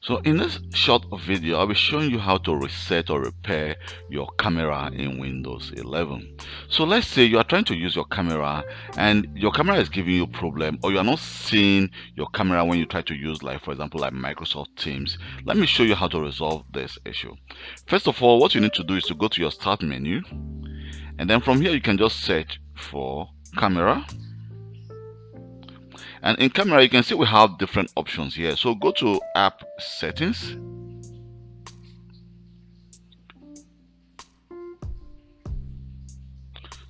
So in this short video, I'll be showing you how to reset or repair your camera in Windows 11. So let's say you are trying to use your camera and your camera is giving you a problem, or you are not seeing your camera when you try to use, like for example, like Microsoft Teams. Let me show you how to resolve this issue. First of all, what you need to do is to go to your start menu, and then from here you can just search for camera. And in camera, you can see we have different options here. So go to app settings.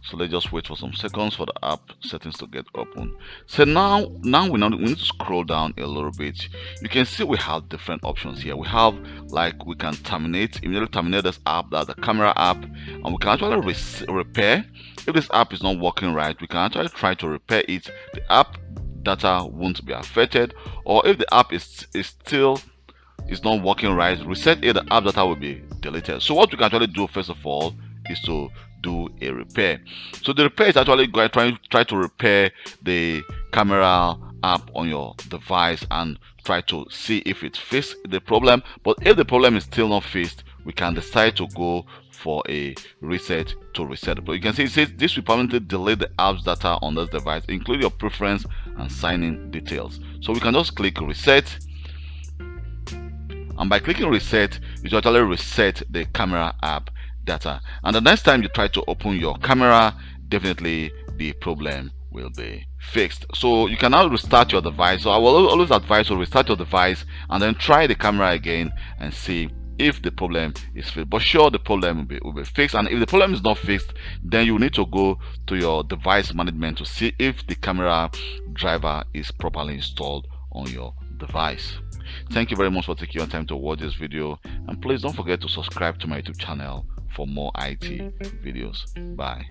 So let's just wait for some seconds for the app settings to get open. So now we need to scroll down a little bit. You can see we have different options here. We have, like, we can immediately terminate this app, that's the camera app, and we can actually repair. If this app is not working right, we can actually try to repair it. The app data won't be affected, or if the app is not working right, reset it, the app data will be deleted. So what we can actually do first of all is to do a repair. So the repair is actually going to try to repair the camera app on your device and try to see if it fixed the problem. But if the problem is still not fixed, we can decide to go for a reset to reset it. But you can see it says this will permanently delete the app's data on this device, including your preference and sign-in details. So we can just click reset, and by clicking reset, it will actually reset the camera app data. And the next time you try to open your camera, definitely the problem will be fixed. So you can now restart your device. So I will always advise to restart your device and then try the camera again and see if the problem is fixed. But sure, the problem will be fixed. And if the problem is not fixed, then you need to go to your device management to see if the camera driver is properly installed on your device. Thank you very much for taking your time to watch this video, and please don't forget to subscribe to my YouTube channel for more IT videos. Bye.